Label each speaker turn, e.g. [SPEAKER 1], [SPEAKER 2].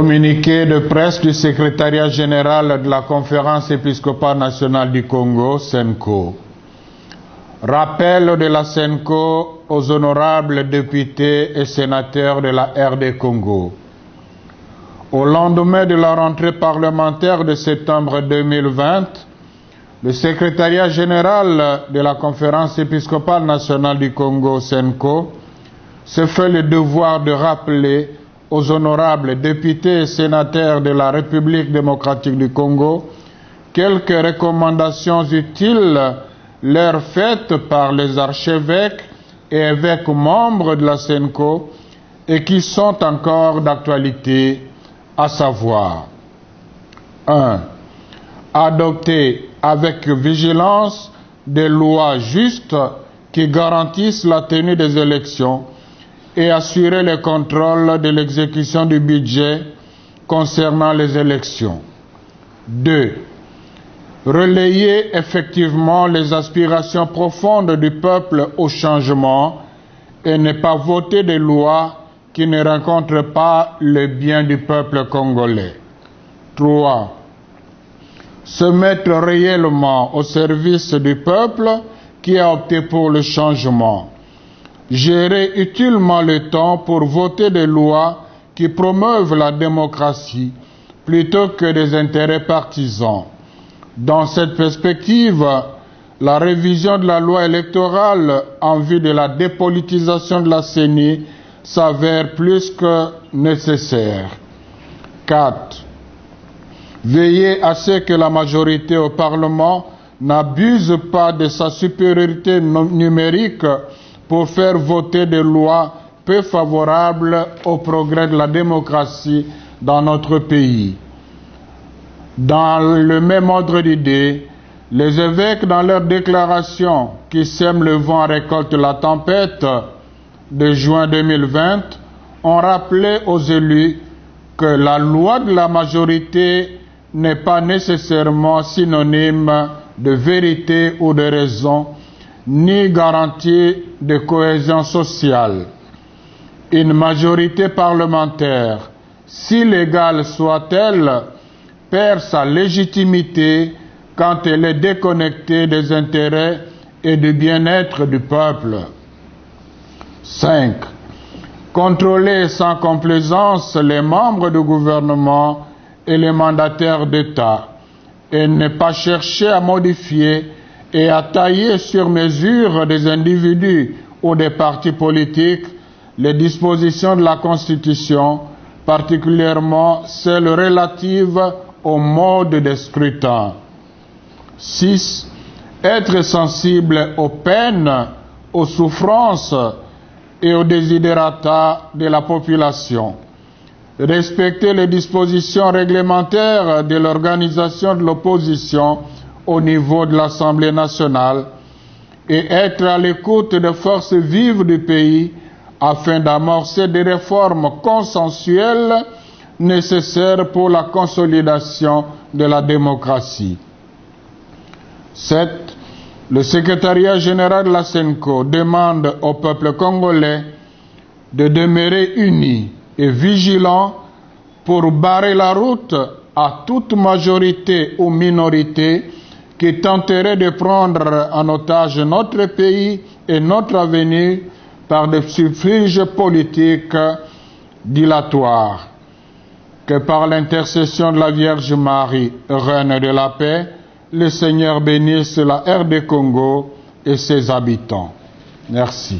[SPEAKER 1] Communiqué de presse du secrétariat général de la Conférence épiscopale nationale du Congo, SENCO. Rappel de la SENCO aux honorables députés et sénateurs de la RD Congo. Au lendemain de la rentrée parlementaire de septembre 2020, le secrétariat général de la Conférence épiscopale nationale du Congo, SENCO, se fait le devoir de rappeler aux honorables députés et sénateurs de la République démocratique du Congo quelques recommandations utiles leur faites par les archevêques et évêques membres de la SENCO et qui sont encore d'actualité, à savoir 1. Adopter avec vigilance des lois justes qui garantissent la tenue des élections et assurer le contrôle de l'exécution du budget concernant les élections. 2. Relayer effectivement les aspirations profondes du peuple au changement et ne pas voter des lois qui ne rencontrent pas le bien du peuple congolais. 3. Se mettre réellement au service du peuple qui a opté pour le changement. Gérer utilement le temps pour voter des lois qui promeuvent la démocratie plutôt que des intérêts partisans. Dans cette perspective, la révision de la loi électorale en vue de la dépolitisation de la CENI s'avère plus que nécessaire. 4. Veiller à ce que la majorité au Parlement n'abuse pas de sa supériorité numérique pour faire voter des lois peu favorables au progrès de la démocratie dans notre pays. Dans le même ordre d'idées, les évêques, dans leur déclaration qui sème le vent récolte la tempête de juin 2020, ont rappelé aux élus que la loi de la majorité n'est pas nécessairement synonyme de vérité ou de raison, ni garantie de cohésion sociale. Une majorité parlementaire, si légale soit-elle, perd sa légitimité quand elle est déconnectée des intérêts et du bien-être du peuple. 5. Contrôler sans complaisance les membres du gouvernement et les mandataires d'État et ne pas chercher à modifier et à tailler sur mesure des individus ou des partis politiques les dispositions de la Constitution, particulièrement celles relatives au mode de scrutin. 6. Être sensible aux peines, aux souffrances et aux desiderata de la population. Respecter les dispositions réglementaires de l'organisation de l'opposition au niveau de l'Assemblée nationale et être à l'écoute des forces vives du pays afin d'amorcer des réformes consensuelles nécessaires pour la consolidation de la démocratie. 7. Le secrétariat général de la SENCO demande au peuple congolais de demeurer unis et vigilants pour barrer la route à toute majorité ou minorité qui tenterait de prendre en otage notre pays et notre avenir par des subterfuges politiques dilatoires. Que par l'intercession de la Vierge Marie, Reine de la paix, le Seigneur bénisse la RD Congo et ses habitants. Merci.